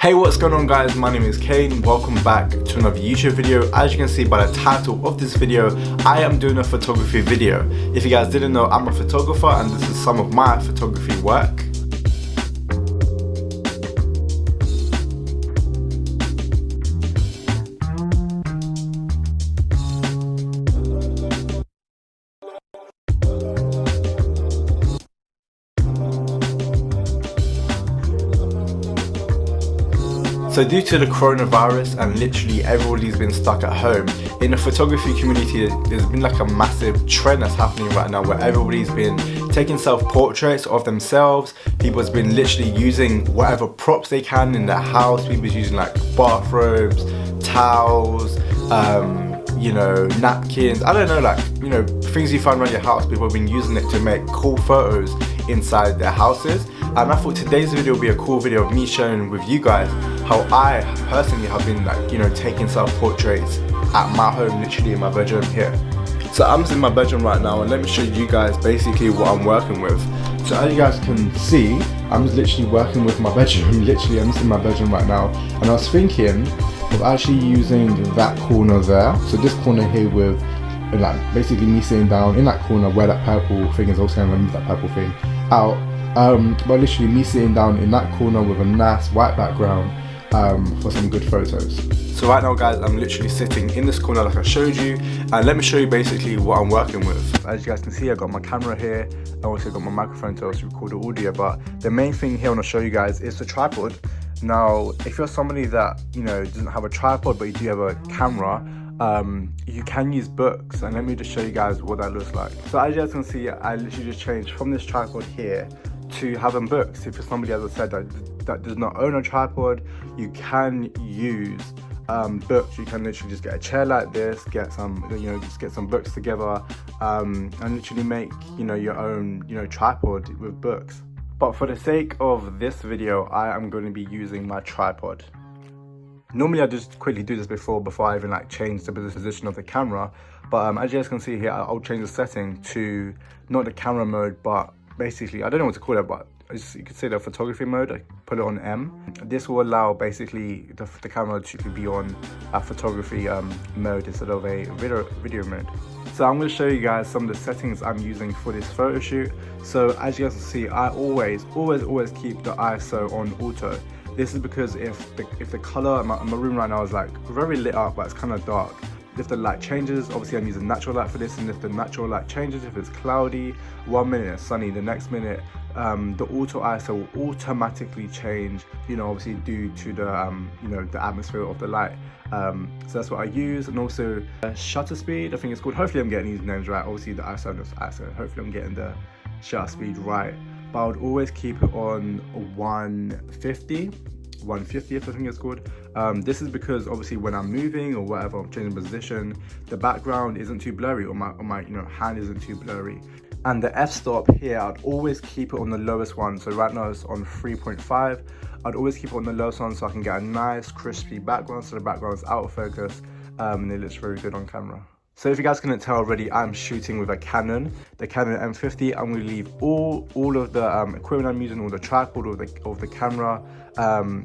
Hey, what's going on guys, my name is Kane. Welcome back to another YouTube video. As you can see by the title of this video, I am doing a photography video. If you guys didn't know, I'm a photographer and this is some of my photography work. So due to the coronavirus and literally everybody's been stuck at home, in the photography community there's been like a massive trend that's happening right now where everybody's been taking self-portraits of themselves. People's been literally using whatever props they can in their house. People's using like bathrobes, towels, napkins, I don't know, like, things you find around your house. People have been using it to make cool photos inside their houses. And I thought today's video would be a cool video of me sharing with you guys how I personally have been taking self-portraits at my home, literally in my bedroom here. So I'm in my bedroom right now and let me show you guys basically what I'm working with. So as you guys can see, I'm just literally working with my bedroom. Literally, I'm just in my bedroom right now. And I was thinking of actually using that corner there. So this corner here with like basically me sitting down in that corner where that purple thing is. Also going to move that purple thing out. But literally me sitting down in that corner with a nice white background for some good photos. So right now guys, I'm literally sitting in this corner like I showed you, and let me show you basically what I'm working with. As you guys can see, I got my camera here. I also got my microphone to also record the audio, but the main thing here I want to show you guys is the tripod. Now if you're somebody that doesn't have a tripod but you do have a camera, you can use books, and let me just show you guys what that looks like. So as you guys can see, I literally just changed from this tripod here to having books. If you're somebody, as I said, that does not own a tripod, you can use books. You can literally just get a chair like this, get some just get some books together, and literally make your own tripod with books. But for the sake of this video, I am going to be using my tripod. Normally I just quickly do this before I even change the position of the camera, but as you guys can see here, I'll change the setting to not the camera mode, but basically, I don't know what to call it, but you could say the photography mode. I put it on M. This will allow basically the camera to be on a photography mode instead of a video mode. So I'm going to show you guys some of the settings I'm using for this photo shoot. So as you guys can see, I always keep the ISO on auto. This is because if the color, my room right now is like very lit up, but it's kind of dark. If the light changes, obviously I'm using natural light for this, and if the natural light changes, if it's cloudy, 1 minute it's sunny, the next minute the auto ISO will automatically change, obviously due to the the atmosphere of the light. So that's what I use. And also shutter speed, I think it's called. Hopefully I'm getting these names right. Obviously the ISO and the ISO, hopefully I'm getting the shutter speed right. But I would always keep it on 150 I think it's called. This is because obviously when I'm moving or whatever, I'm changing position, the background isn't too blurry, or my hand isn't too blurry. And the f-stop here, I'd always keep it on the lowest one. So right now it's on 3.5. I'd always keep it on the lowest one so I can get a nice crispy background, so the background is out of focus, and it looks very good on camera. So if you guys couldn't tell already, I'm shooting with a Canon, the Canon M50. I'm going to leave all of the equipment I'm using, all the tripod, of the camera,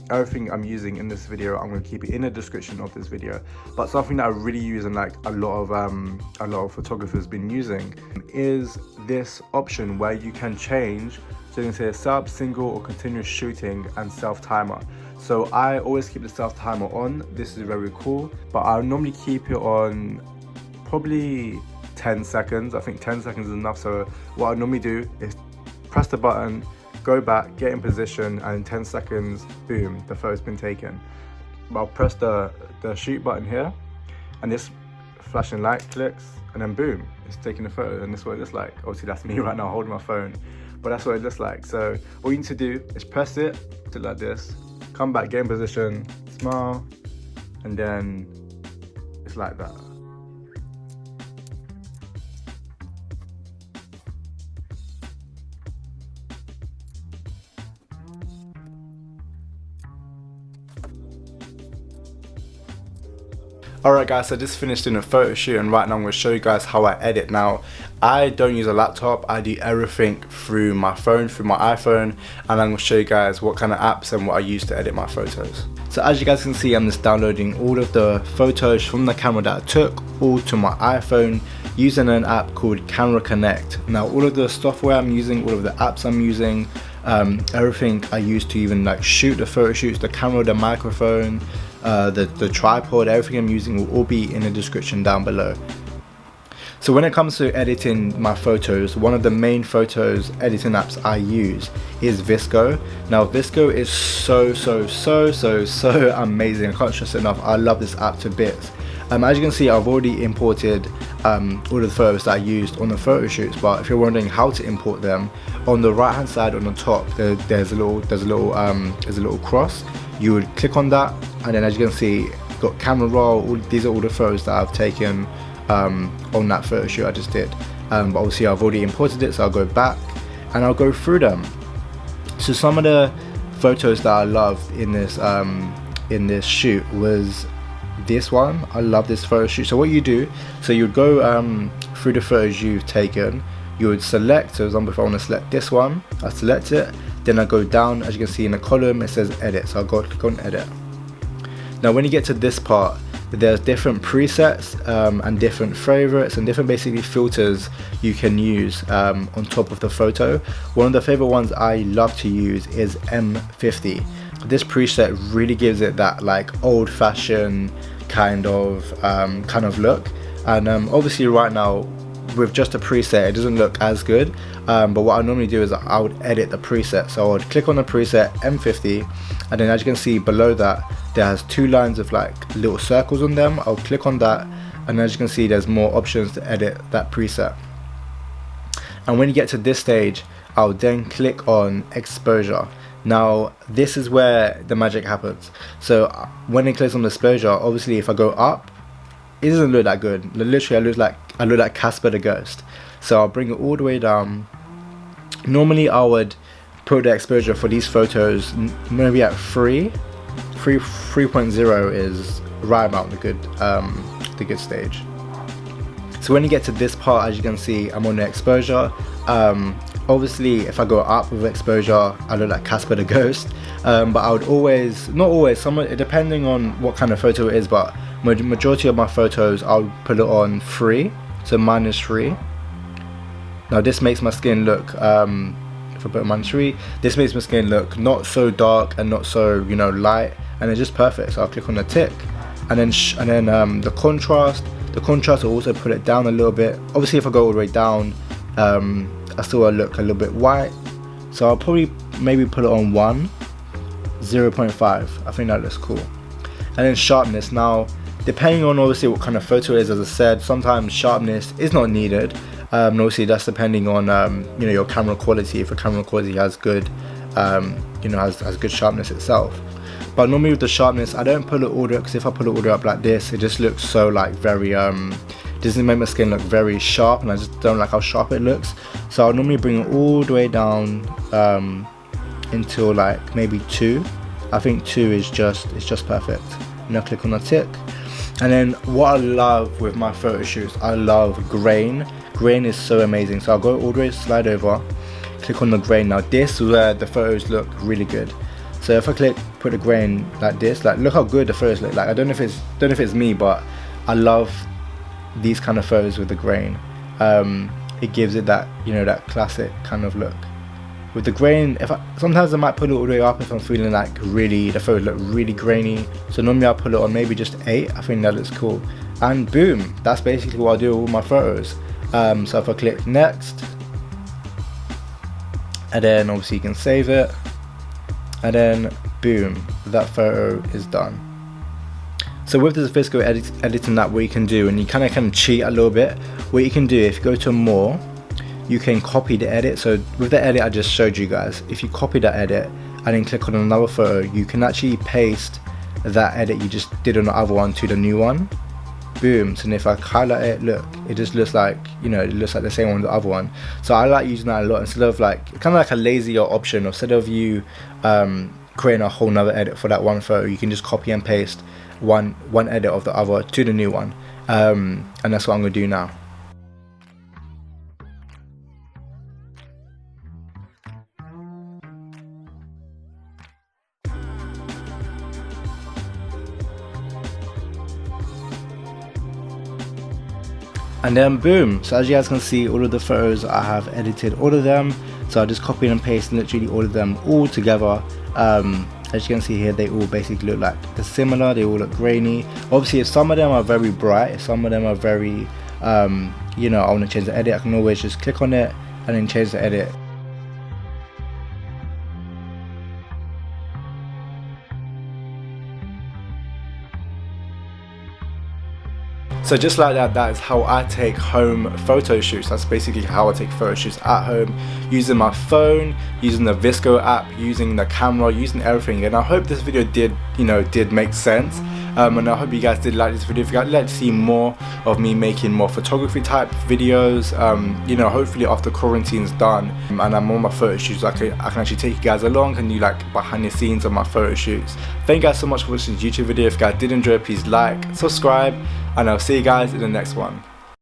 everything I'm using in this video, I'm going to keep it in the description of this video. But something that I really use and a lot of photographers been using is this option where you can change. So you can say sub, single, or continuous shooting, and self timer. So I always keep the self timer on. This is very cool, but I normally keep it on probably 10 seconds. I think 10 seconds is enough. So what I normally do is press the button, go back, get in position, and in 10 seconds, boom, the photo's been taken. But I'll press the shoot button here, and this flashing light clicks, and then boom, it's taking the photo, and this is what it looks like. Obviously that's me right now holding my phone, but that's what it looks like. So all you need to do is press it like this, come back, get in position, smile, and then it's like that. Alright guys, so I just finished in a photo shoot and right now I'm going to show you guys how I edit. Now, I don't use a laptop, I do everything through my phone, through my iPhone, and I'm going to show you guys what kind of apps and what I use to edit my photos. So as you guys can see, I'm just downloading all of the photos from the camera that I took all to my iPhone using an app called Camera Connect. Now all of the software I'm using, all of the apps I'm using, everything I use to even like shoot the photo shoots, the camera, the microphone, the tripod, everything I'm using will all be in the description down below. So when it comes to editing my photos, one of the main photos editing apps I use is VSCO. Now VSCO is so amazing. I can't stress it enough. I love this app to bits. As you can see, I've already imported all of the photos that I used on the photo shoots, but if you're wondering how to import them, on the right hand side on the top there's a little cross. You would click on that, and then as you can see, you've got camera roll. These are all the photos that I've taken on that photo shoot I just did. But obviously I've already imported it, so I'll go back and I'll go through them. So some of the photos that I loved in this shoot was this one. I love this photo shoot. So what you do, so you'd go through the photos you've taken, you would select, so for example if I want to select this one, I select it, then I go down, as you can see in the column it says edit, so I'll go click on edit. Now when you get to this part, there's different presets and different favorites and different basically filters you can use on top of the photo. One of the favorite ones I love to use is M50. This preset really gives it that like old-fashioned kind of look, and obviously right now with just a preset it doesn't look as good, but what I normally do is I would edit the preset. So I would click on the preset M50, and then as you can see below that there has two lines of like little circles on them. I'll click on that, and as you can see there's more options to edit that preset. And when you get to this stage, I'll then click on exposure. Now this is where the magic happens. So when it clicks on exposure, obviously if I go up, it doesn't look that good. Literally I look like Casper the Ghost. So I'll bring it all the way down. Normally I would put the exposure for these photos maybe at 3.0 is right about the good stage. So when you get to this part, as you can see, I'm on the exposure. Obviously if I go up with exposure I look like Casper the Ghost, but I would always, not always, depending on what kind of photo it is, but majority of my photos I'll put it on 3, so -3. Now this makes my skin look, if I put it -3, this makes my skin look not so dark and not so, you know, light, and it's just perfect. So I'll click on the tick, and then the contrast will also put it down a little bit. Obviously if I go all the way down, I still look a little bit white, so I'll probably maybe put it on 0.5. I think that looks cool. And then sharpness, now depending on obviously what kind of photo it is, as I said, sometimes sharpness is not needed, and obviously that's depending on you know, your camera quality. If your camera quality has good you know, has good sharpness itself. But normally with the sharpness I don't put it all the way up, because if I put it all the way up like this, it just looks so like very doesn't make my skin look very sharp, and I just don't like how sharp it looks. So I'll normally bring it all the way down until like maybe 2. I think 2 is just perfect. And I'll click on the tick. And then what I love with my photo shoots, I love grain. Grain is so amazing. So I'll go all the way, slide over, click on the grain. Now this is where the photos look really good. So if I put the grain like this, like look how good the photos look. Like I don't know if it's me, but I love these kind of photos with the grain. It gives it that, you know, that classic kind of look. With the grain, sometimes I might put it all the way up if I'm feeling like really, the photos look really grainy. So normally I'll put it on maybe just 8. I think that looks cool. And boom, that's basically what I do with all my photos. So if I click next, and then obviously you can save it, and then boom, that photo is done. So with this VSCO editing that, what you can do, and you kind of can cheat a little bit, what you can do, if you go to more, you can copy the edit. So with the edit I just showed you guys, if you copy that edit and then click on another photo, you can actually paste that edit you just did on the other one to the new one. Boom. So if I highlight it, look, it just looks like, you know, it looks like the same one as the other one. So I like using that a lot, instead of like, kind of like a lazier option. Instead of you creating a whole nother edit for that one photo. You can just copy and paste one edit of the other to the new one, and that's what I'm gonna do now. And then boom, so as you guys can see, all of the photos I have edited all of them, so I just copied and pasted literally all of them all together. As you can see here, they all basically look like they're similar, they all look grainy. Obviously if some of them are very bright, if some of them are very you know, I want to change the edit, I can always just click on it and then change the edit. So just like that, that is how I take home photo shoots. That's basically how I take photo shoots at home, using my phone, using the VSCO app, using the camera, using everything. And I hope this video did make sense. And I hope you guys did like this video. If you guys would like to see more of me making more photography type videos, you know, hopefully after quarantine's done and I'm on my photo shoots, I can actually take you guys along and do like behind the scenes of my photo shoots. Thank you guys so much for watching this YouTube video. If you guys did enjoy it, please like, subscribe, and I'll see you guys in the next one.